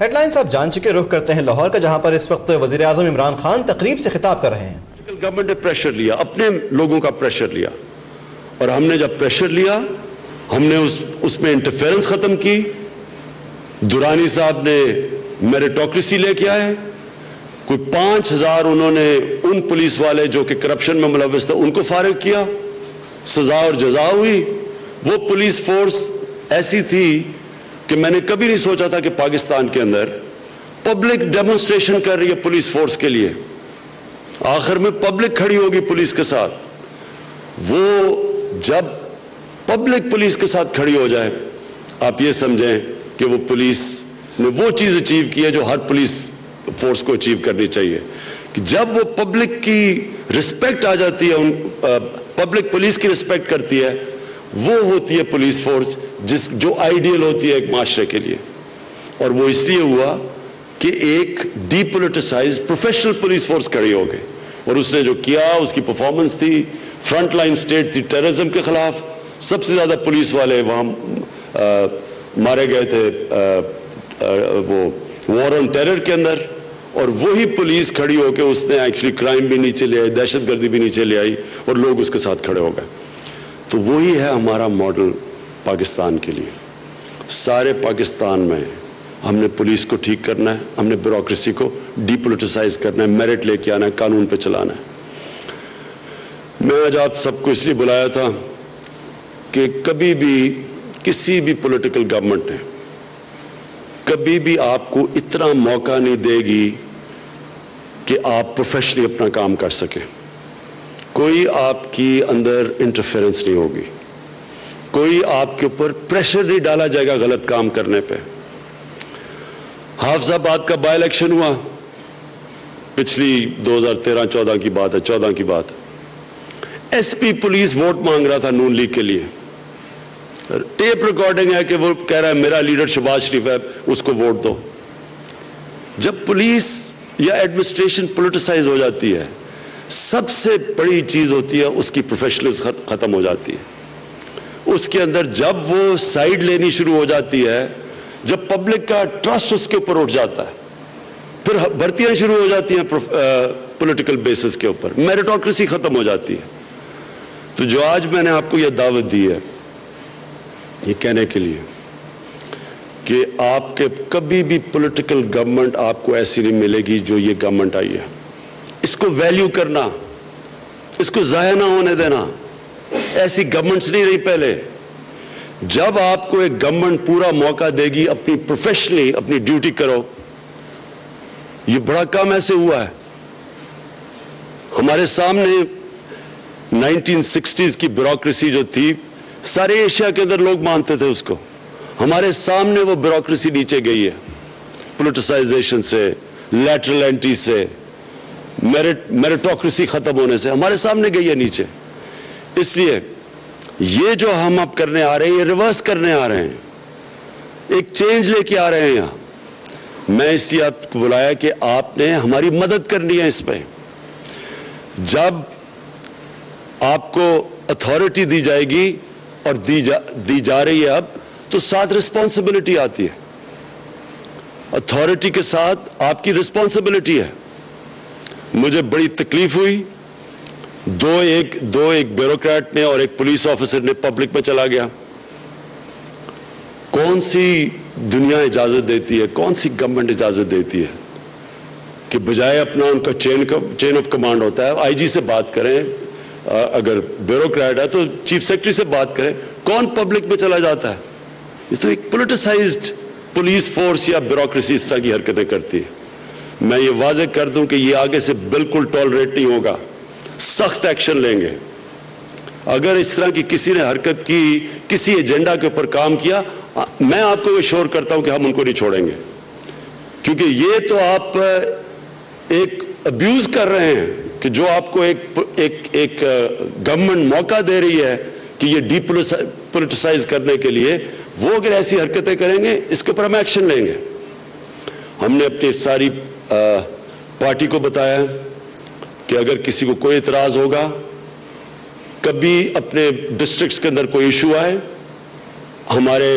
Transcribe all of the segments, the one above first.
Head lines آپ جان چکے، رخ کرتے ہیں لاہور کا، جہاں پر اس وقت وزیر اعظم عمران خان تقریب سے خطاب کر رہے ہیں۔ گورنمنٹ نے پریشر لیا، اپنے لوگوں کا پریشر لیا، اور ہم نے جب پریشر لیا ہم نے اس میں انٹرفیرنس ختم کی۔ درانی صاحب نے میریٹوکریسی لے کے آئے، کوئی 5000 انہوں نے ان پولیس والے جو کہ کرپشن میں ملوث تھے ان کو فارغ کیا، سزا اور جزا ہوئی۔ وہ پولیس فورس ایسی تھی کہ میں نے کبھی نہیں سوچا تھا کہ پاکستان کے اندر پبلک ڈیمونسٹریشن کر رہی ہے پولیس فورس کے لیے، آخر میں پبلک کھڑی ہوگی پولیس کے ساتھ۔ وہ جب پبلک پولیس کے ساتھ کھڑی ہو جائے، آپ یہ سمجھیں کہ وہ پولیس نے وہ چیز اچیو کی ہے جو ہر پولیس فورس کو اچیو کرنی چاہیے، کہ جب وہ پبلک کی رسپیکٹ آ جاتی ہے، پبلک پولیس کی رسپیکٹ کرتی ہے، وہ ہوتی ہے پولیس فورس جو آئیڈیل ہوتی ہے ایک معاشرے کے لیے۔ اور وہ اس لیے ہوا کہ ایک D politicise professional police force کھڑی ہو گئی، اور اس نے جو کیا اس کی پرفارمنس تھی، فرنٹ لائن سٹیٹ تھی ٹیررزم کے خلاف۔ سب سے زیادہ پولیس والے وہاں مارے گئے تھے وہ وار آن ٹیرر کے اندر، اور وہی پولیس کھڑی ہو کے اس نے ایکچولی کرائم بھی نیچے لے آئی، دہشت گردی بھی نیچے لے آئی، اور لوگ اس کے ساتھ کھڑے ہو گئے۔ تو وہی ہے ہمارا ماڈل پاکستان کے لیے۔ سارے پاکستان میں ہم نے پولیس کو ٹھیک کرنا ہے، ہم نے بیوروکریسی کو ڈی پولیٹیسائز کرنا ہے، میرٹ لے کے آنا ہے، قانون پہ چلانا ہے۔ میں آج آپ سب کو اس لیے بلایا تھا کہ کبھی بھی کسی بھی پولیٹیکل گورنمنٹ نے کبھی بھی آپ کو اتنا موقع نہیں دے گی کہ آپ پروفیشنلی اپنا کام کر سکیں۔ کوئی آپ کی اندر انٹرفیرنس نہیں ہوگی، کوئی آپ کے اوپر پریشر نہیں ڈالا جائے گا غلط کام کرنے پہ۔ حافظ آباد کا بائی الیکشن ہوا، پچھلی 2013-14 کی بات ہے، 14 کی بات ہے۔ ایس پی پولیس ووٹ مانگ رہا تھا نون لیگ کے لیے، ٹیپ ریکارڈنگ ہے کہ وہ کہہ رہا ہے میرا لیڈر شہباز شریف ہے، اس کو ووٹ دو۔ جب پولیس یا ایڈمنسٹریشن پولیٹیسائز ہو جاتی ہے، سب سے بڑی چیز ہوتی ہے اس کی پروفیشنلز ختم ہو جاتی ہے۔ اس کے اندر جب وہ سائیڈ لینی شروع ہو جاتی ہے، جب پبلک کا ٹرسٹ اس کے اوپر اٹھ جاتا ہے، پھر بھرتیاں شروع ہو جاتی ہیں پولیٹیکل بیسس کے اوپر، میریٹوکریسی ختم ہو جاتی ہے۔ تو جو آج میں نے آپ کو یہ دعوت دی ہے، یہ کہنے کے لیے کہ آپ کے کبھی بھی پولیٹیکل گورنمنٹ آپ کو ایسی نہیں ملے گی جو یہ گورنمنٹ آئی ہے۔ اس کو ویلیو کرنا، اس کو ضائع نہ ہونے دینا۔ ایسی گورنمنٹس نہیں رہی پہلے۔ جب آپ کو ایک گورنمنٹ پورا موقع دے گی اپنی پروفیشنلی اپنی ڈیوٹی کرو۔ یہ بڑا کام ایسے ہوا ہے، ہمارے سامنے 1960s کی بیوروکریسی جو تھی، سارے ایشیا کے اندر لوگ مانتے تھے اس کو، ہمارے سامنے وہ بیوروکریسی نیچے گئی ہے، پولیٹیسائزیشن سے، لیٹرل اینٹی سے، میریٹوکریسی ختم ہونے سے ہمارے سامنے گئی ہے نیچے۔ اس لیے یہ جو ہم اب کرنے آ رہے ہیں، یہ ریورس کرنے آ رہے ہیں، ایک چینج لے کے آ رہے ہیں یہاں۔ میں اس لیے آپ کو بلایا کہ آپ نے ہماری مدد کرنی ہے اس پہ۔ جب آپ کو اتھارٹی دی جائے گی اور دی جا رہی ہے اب، تو ساتھ رسپانسبلٹی آتی ہے۔ اتھارٹی کے ساتھ آپ کی رسپانسبلٹی ہے۔ مجھے بڑی تکلیف ہوئی، دو ایک بیوروکریٹ نے اور ایک پولیس آفیسر نے پبلک میں چلا گیا۔ کون سی دنیا اجازت دیتی ہے، کون سی گورنمنٹ اجازت دیتی ہے کہ بجائے اپنا ان کا چین آف کمانڈ ہوتا ہے، آئی جی سے بات کریں، اگر بیوروکریٹ ہے تو چیف سیکرٹری سے بات کریں، کون پبلک میں چلا جاتا ہے؟ یہ تو ایک پولیٹیسائزڈ پولیس فورس یا بیوروکریسی اس طرح کی حرکتیں کرتی ہے۔ میں یہ واضح کر دوں کہ یہ آگے سے بالکل ٹالریٹ نہیں ہوگا، سخت ایکشن لیں گے۔ اگر اس طرح کی کسی نے حرکت کی، کسی ایجنڈا کے اوپر کام کیا، میں آپ کو ایشور کرتا ہوں کہ ہم ان کو نہیں چھوڑیں گے، کیونکہ یہ تو آپ ایک ابیوز کر رہے ہیں کہ جو آپ کو ایک گورنمنٹ موقع دے رہی ہے کہ یہ ڈی پولیٹیسائز کرنے کے لیے، وہ اگر ایسی حرکتیں کریں گے، اس کے اوپر ہم ایکشن لیں گے۔ ہم نے اپنی ساری پارٹی کو بتایا کہ اگر کسی کو کوئی اعتراض ہوگا، کبھی اپنے ڈسٹرکٹس کے اندر کوئی ایشو آئے، ہمارے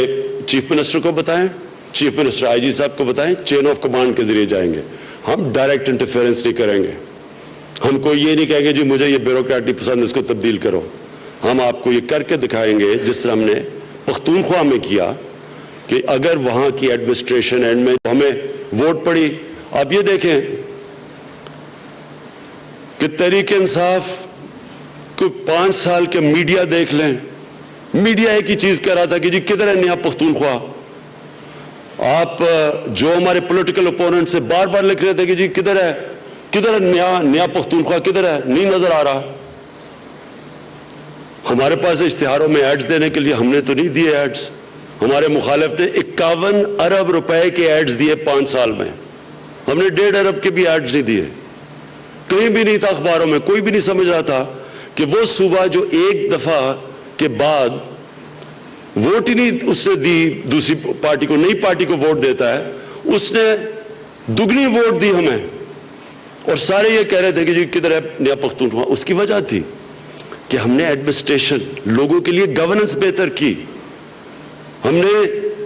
چیف منسٹر کو بتائیں، چیف منسٹر آئی جی صاحب کو بتائیں چین آف کمانڈ کے ذریعے جائیں گے. ہم ڈائریکٹ انٹرفیئرنس نہیں کریں گے. ہم کو یہ نہیں کہیں گے جی مجھے یہ بیوروکریٹ نہیں پسند اس کو تبدیل کرو. ہم آپ کو یہ کر کے دکھائیں گے جس طرح ہم نے پختونخوا میں کیا کہ اگر وہاں کی ایڈمنسٹریشن اینڈ میں ہمیں ووٹ پڑی. آپ یہ دیکھیں کہ تحریک انصاف کو 5 سال کے میڈیا دیکھ لیں. میڈیا ایک ہی چیز کہہ رہا تھا کہ جی کدھر ہے نیا پختونخوا. آپ جو ہمارے پولیٹیکل اپوننٹ سے بار بار لکھ رہے تھے کہ جی کدھر ہے نیا پختونخوا کدھر ہے, نہیں نظر آ رہا. ہمارے پاس اشتہاروں میں ایڈز دینے کے لیے ہم نے تو نہیں دیے ایڈز. ہمارے مخالف نے 51 ارب روپے کے ایڈز دیے 5 سال میں. ہم نے 1.5 ارب کے بھی ایڈز نہیں دیے. کہیں بھی نہیں تھا اخباروں میں. کوئی بھی نہیں سمجھ رہا تھا کہ وہ صوبہ جو ایک دفعہ کے بعد ووٹ ہی نہیں اس نے دی دوسری پارٹی کو, نئی پارٹی کو ووٹ دیتا ہے, اس نے دگنی ووٹ دی ہمیں. اور سارے یہ کہہ رہے تھے کہ جی کدھر ہے نیا پختونخوا. اس کی وجہ تھی کہ ہم نے ایڈمنسٹریشن لوگوں کے لیے گورننس بہتر کی. ہم نے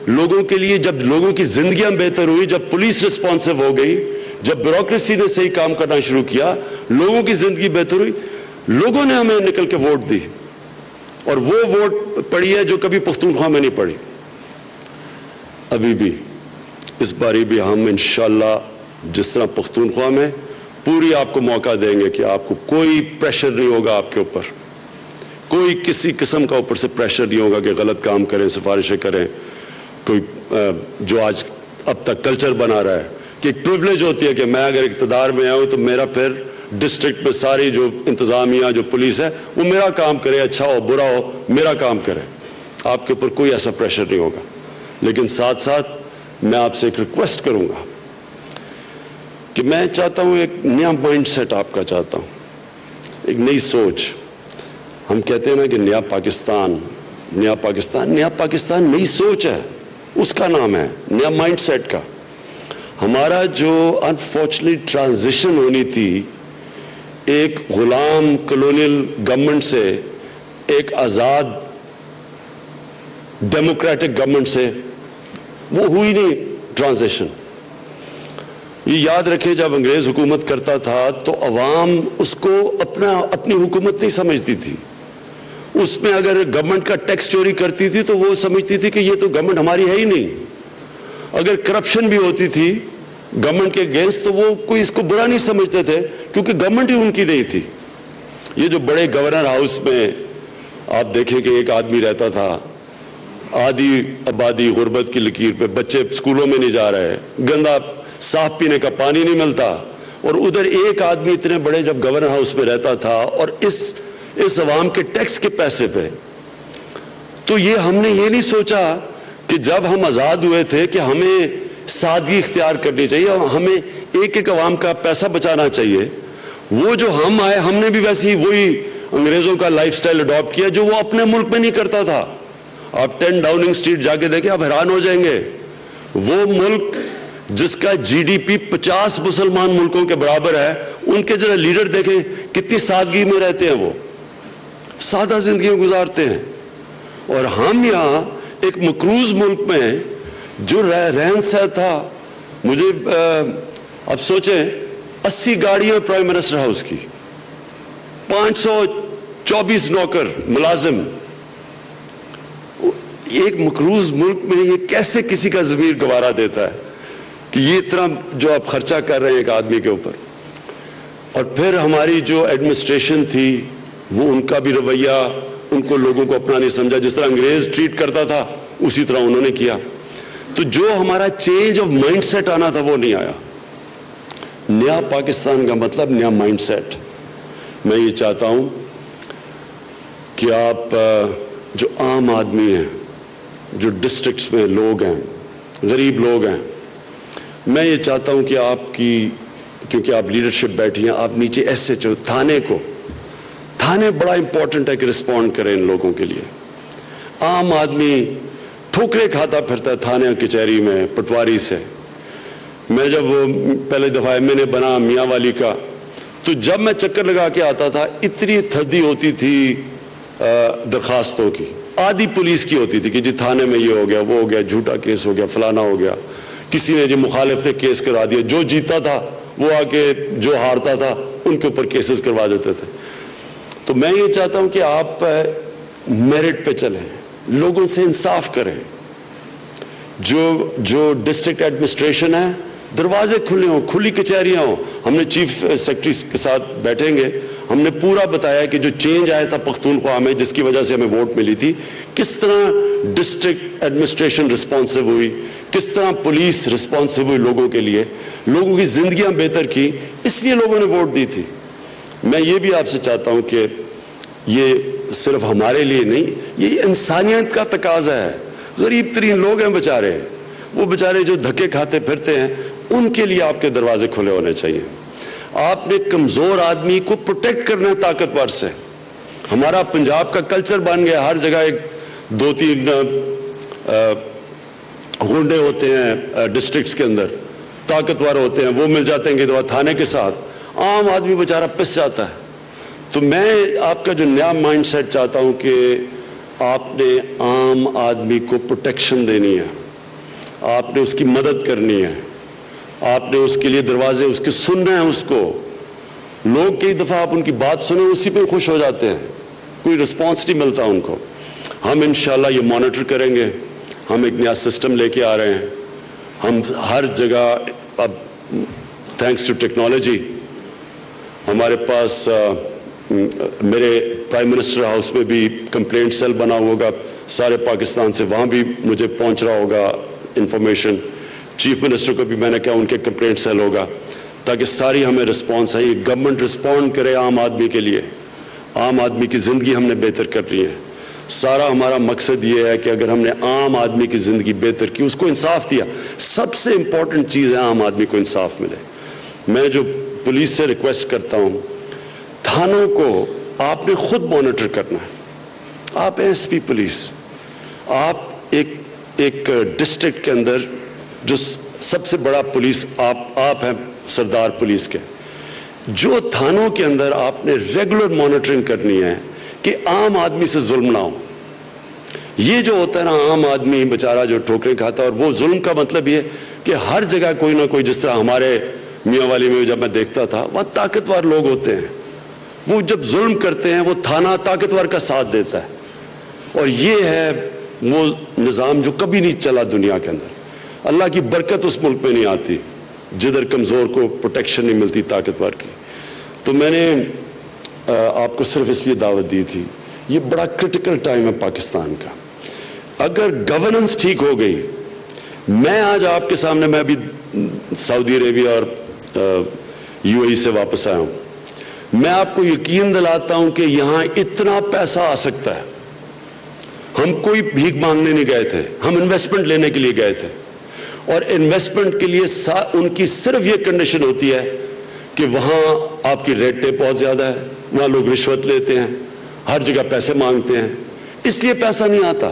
لوگوں کے لیے جب لوگوں کی زندگیاں بہتر ہوئی, جب پولیس رسپانسو ہو گئی, جب بیوروکریسی نے صحیح کام کرنا شروع کیا, لوگوں کی زندگی بہتر ہوئی, لوگوں نے ہمیں نکل کے ووٹ دی. اور وہ ووٹ پڑی ہے جو کبھی پختونخوا میں نہیں پڑی. ابھی بھی اس باری بھی ہم انشاءاللہ جس طرح پختونخوا میں پوری آپ کو موقع دیں گے کہ آپ کو کوئی پریشر نہیں ہوگا آپ کے اوپر, کوئی کسی قسم کا اوپر سے پریشر نہیں ہوگا کہ غلط کام کریں, سفارشیں کریں. کوئی جو آج اب تک کلچر بنا رہا ہے کہ ایک پریولیج ہوتی ہے کہ میں اگر اقتدار میں آؤں تو میرا پھر ڈسٹرکٹ میں ساری جو انتظامیہ جو پولیس ہے وہ میرا کام کرے, اچھا ہو برا ہو میرا کام کرے. آپ کے اوپر کوئی ایسا پریشر نہیں ہوگا. لیکن ساتھ ساتھ میں آپ سے ایک ریکویسٹ کروں گا کہ میں چاہتا ہوں ایک نیا مائنڈ سیٹ آپ کا چاہتا ہوں, ایک نئی سوچ. ہم کہتے ہیں نا کہ نیا پاکستان نئی سوچ ہے, اس کا نام ہے نیا مائنڈ سیٹ کا. ہمارا جو انفارچونیٹ ٹرانزیشن ہونی تھی ایک غلام کلونیل گورنمنٹ سے ایک آزاد ڈیموکریٹک گورنمنٹ سے, وہ ہوئی نہیں ٹرانزیشن. یہ یاد رکھیں جب انگریز حکومت کرتا تھا تو عوام اس کو اپنی حکومت نہیں سمجھتی تھی. اس میں اگر گورنمنٹ کا ٹیکس چوری کرتی تھی تو وہ سمجھتی تھی کہ یہ تو گورنمنٹ ہماری ہے ہی نہیں. اگر کرپشن بھی ہوتی تھی گورنمنٹ کے اگینسٹ تو وہ کوئی اس کو برا نہیں سمجھتے تھے کیونکہ گورنمنٹ ہی ان کی نہیں تھی. یہ جو بڑے گورنر ہاؤس میں آپ دیکھیں کہ ایک آدمی رہتا تھا, آدھی آبادی غربت کی لکیر پہ, بچے اسکولوں میں نہیں جا رہے, گندا صاف پینے کا پانی نہیں ملتا, اور ادھر ایک آدمی اتنے بڑے جب گورنر ہاؤس میں رہتا تھا اور اس عوام کے ٹیکس کے پیسے پہ. تو یہ ہم نے یہ نہیں سوچا کہ جب ہم آزاد ہوئے تھے کہ ہمیں سادگی اختیار کرنی چاہیے اور ہمیں ایک ایک عوام کا پیسہ بچانا چاہیے. وہ جو ہم آئے ہم نے بھی ویسے ہی وہی انگریزوں کا لائف سٹائل اڈاپٹ کیا جو وہ اپنے ملک میں نہیں کرتا تھا. آپ 10 ڈاؤننگ سٹریٹ جا کے دیکھیں آپ حیران ہو جائیں گے. وہ ملک جس کا جی ڈی پی 50 مسلمان ملکوں کے برابر ہے, ان کے ذرا لیڈر دیکھیں کتنی سادگی میں رہتے ہیں, وہ سادہ زندگیاں گزارتے ہیں. اور ہم یہاں ایک مقروض ملک میں جو رہن سہن تھا, مجھے اب سوچیں 80 گاڑیاں پرائم منسٹر ہاؤس کی, 524 نوکر ملازم. ایک مقروض ملک میں یہ کیسے کسی کا ضمیر گوارا دیتا ہے کہ یہ اتنا جو آپ خرچہ کر رہے ہیں ایک آدمی کے اوپر. اور پھر ہماری جو ایڈمنسٹریشن تھی وہ ان کا بھی رویہ, ان کو لوگوں کو اپنا نہیں سمجھا. جس طرح انگریز ٹریٹ کرتا تھا اسی طرح انہوں نے کیا. تو جو ہمارا چینج آف مائنڈ سیٹ آنا تھا وہ نہیں آیا. نیا پاکستان کا مطلب نیا مائنڈ سیٹ. میں یہ چاہتا ہوں کہ آپ جو عام آدمی ہیں, جو ڈسٹرکٹس میں لوگ ہیں, غریب لوگ ہیں, میں یہ چاہتا ہوں کہ آپ کی, کیونکہ آپ لیڈرشپ بیٹھی ہیں, آپ نیچے ایس ایچ او تھانے بڑا امپورٹنٹ ہے کہ رسپونڈ کریں ان لوگوں کے لیے. عام آدمی ٹھوکرے کھاتا پھرتا ہے تھانے کچہری میں پٹواری سے. میں جب وہ پہلے دفعہ ایم این اے بنا میاں والی کا, تو جب میں چکر لگا کے آتا تھا اتنی تھدی ہوتی تھی درخواستوں کی آدھی پولیس کی ہوتی تھی کہ جی تھانے میں یہ ہو گیا، وہ ہو گیا، جھوٹا کیس ہو گیا، فلانا ہو گیا، کسی نے جو مخالف نے کیس کروا دیا، جو جیتا تھا وہ آ کے جو ہارتا تھا ان کے اوپر کیسز کروا دیتے تھے. تو میں یہ چاہتا ہوں کہ آپ میرٹ پہ چلیں، لوگوں سے انصاف کریں. جو ڈسٹرکٹ ایڈمنسٹریشن ہے دروازے کھلے ہوں، کھلی کچہریاں ہوں. ہم نے چیف سیکرٹری کے ساتھ بیٹھیں گے، ہم نے پورا بتایا کہ جو چینج آیا تھا پختونخوا میں جس کی وجہ سے ہمیں ووٹ ملی تھی، کس طرح ڈسٹرکٹ ایڈمنسٹریشن رسپانسو ہوئی، کس طرح پولیس رسپانسو ہوئی لوگوں کے لیے، لوگوں کی زندگیاں بہتر کی، اس لیے لوگوں نے ووٹ دی تھی. میں یہ بھی آپ سے چاہتا ہوں کہ یہ صرف ہمارے لیے نہیں، یہ انسانیت کا تقاضا ہے. غریب ترین لوگ ہیں بیچارے، وہ بیچارے جو دھکے کھاتے پھرتے ہیں، ان کے لیے آپ کے دروازے کھلے ہونے چاہیے. آپ نے کمزور آدمی کو پروٹیکٹ کرنا ہے طاقتور سے. ہمارا پنجاب کا کلچر بن گیا، ہر جگہ ایک دو تین غنڈے ہوتے ہیں ڈسٹرکٹس کے اندر، طاقتور ہوتے ہیں، وہ مل جاتے ہیں کہ تھانے کے ساتھ عام آدمی بیچارہ پس جاتا ہے. تو میں آپ کا جو نیا مائنڈ سیٹ چاہتا ہوں کہ آپ نے عام آدمی کو پروٹیکشن دینی ہے، آپ نے اس کی مدد کرنی ہے، آپ نے اس کے لیے دروازے اس کے سننا ہے. اس کو لوگ کئی دفعہ آپ ان کی بات سنیں اسی پہ خوش ہو جاتے ہیں، کوئی رسپانس نہیں ملتا ان کو. ہم انشاءاللہ یہ مانیٹر کریں گے. ہم ایک نیا سسٹم لے کے آ رہے ہیں. ہم ہر جگہ اب تھینکس ٹو ٹیکنالوجی ہمارے پاس میرے پرائم منسٹر ہاؤس میں بھی کمپلینٹ سیل بنا ہوگا سارے پاکستان سے، وہاں بھی مجھے پہنچ رہا ہوگا انفارمیشن. چیف منسٹر کو بھی میں نے کہا ان کے کمپلینٹ سیل ہوگا تاکہ ساری ہمیں رسپانس آئی. گورنمنٹ رسپونڈ کرے عام آدمی کے لیے. عام آدمی کی زندگی ہم نے بہتر کر رہی ہے. سارا ہمارا مقصد یہ ہے کہ اگر ہم نے عام آدمی کی زندگی بہتر کی، اس کو انصاف دیا، سب سے امپورٹنٹ چیز ہے عام آدمی کو انصاف ملے. میں جو پولیس سے ریکویسٹ کرتا ہوں، تھانوں کو آپ نے خود مانیٹر کرنا ہے. آپ ایس پی پولیس، آپ ایک ڈسٹرکٹ کے اندر جو سب سے بڑا پولیس آپ ہیں سردار پولیس کے، جو تھانوں کے اندر آپ نے ریگولر مانیٹرنگ کرنی ہے کہ عام آدمی سے ظلم نہ ہو. یہ جو ہوتا ہے نا عام آدمی بیچارہ جو ٹھوکریں کھاتا ہے، اور وہ ظلم کا مطلب یہ کہ ہر جگہ کوئی نہ کوئی، جس طرح ہمارے میاں والی میں جب میں دیکھتا تھا، وہاں طاقتور لوگ ہوتے ہیں، وہ جب ظلم کرتے ہیں وہ تھانہ طاقتور کا ساتھ دیتا ہے. اور یہ ہے وہ نظام جو کبھی نہیں چلا دنیا کے اندر. اللہ کی برکت اس ملک میں نہیں آتی جدھر کمزور کو پروٹیکشن نہیں ملتی طاقتور کی. تو میں نے آپ کو صرف اس لیے دعوت دی تھی، یہ بڑا کرٹیکل ٹائم ہے پاکستان کا. اگر گورننس ٹھیک ہو گئی، میں آج آپ کے سامنے، میں ابھی سعودی عربیہ اور یو اے ای سے واپس آیا ہوں، میں آپ کو یقین دلاتا ہوں کہ یہاں اتنا پیسہ آ سکتا ہے. ہم کوئی بھیک مانگنے نہیں گئے تھے، ہم انویسٹمنٹ لینے کے لیے گئے تھے. اور انویسٹمنٹ کے لیے ان کی صرف یہ کنڈیشن ہوتی ہے کہ وہاں آپ کی ریٹ ٹیپ بہت زیادہ ہے، وہاں لوگ رشوت لیتے ہیں، ہر جگہ پیسے مانگتے ہیں، اس لیے پیسہ نہیں آتا.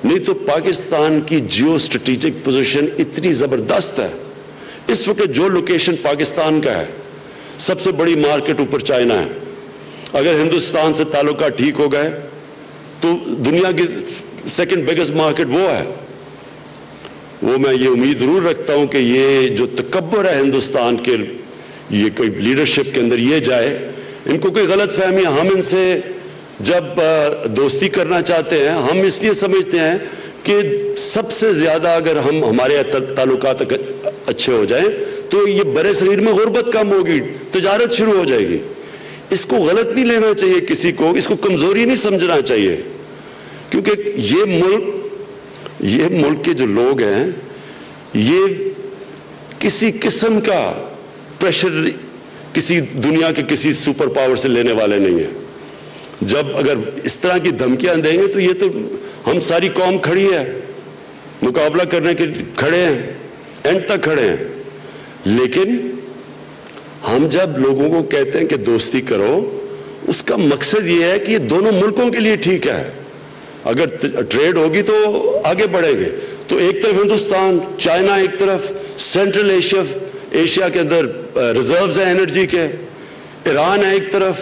نہیں تو پاکستان کی جیو اسٹریٹجک پوزیشن اتنی زبردست ہے. اس وقت جو لوکیشن پاکستان کا ہے، سب سے بڑی مارکیٹ اوپر چائنا ہے. اگر ہندوستان سے تعلقات ٹھیک ہو گئے تو دنیا کی سیکنڈ بگیسٹ مارکیٹ وہ ہے. وہ میں یہ امید ضرور رکھتا ہوں کہ یہ جو تکبر ہے ہندوستان کے، یہ کوئی لیڈرشپ کے اندر یہ جائے. ان کو کوئی غلط فہمی ہے. ہم ان سے جب دوستی کرنا چاہتے ہیں، ہم اس لیے سمجھتے ہیں کہ سب سے زیادہ اگر ہمارے تعلقات اچھے ہو جائیں تو یہ برے صغیر میں غربت کم ہوگی، تجارت شروع ہو جائے گی. اس کو غلط نہیں لینا چاہیے کسی کو، اس کو کمزوری نہیں سمجھنا چاہیے. کیونکہ یہ ملک کے جو لوگ ہیں، یہ کسی قسم کا پریشر کسی دنیا کے کسی سپر پاور سے لینے والے نہیں ہیں. جب اگر اس طرح کی دھمکیاں دیں گے تو یہ تو ہم ساری قوم کھڑی ہے، مقابلہ کرنے کے کھڑے ہیں، اینڈ تک کھڑے ہیں. لیکن ہم جب لوگوں کو کہتے ہیں کہ دوستی کرو، اس کا مقصد یہ ہے کہ یہ دونوں ملکوں کے لیے ٹھیک ہے. اگر ٹریڈ ہوگی تو آگے بڑھیں گے. تو ایک طرف ہندوستان، چائنا ایک طرف، سینٹرل ایشیا کے اندر ریزروز ہیں انرجی کے، ایران ہے ایک طرف،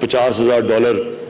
$50,000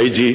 IG,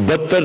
72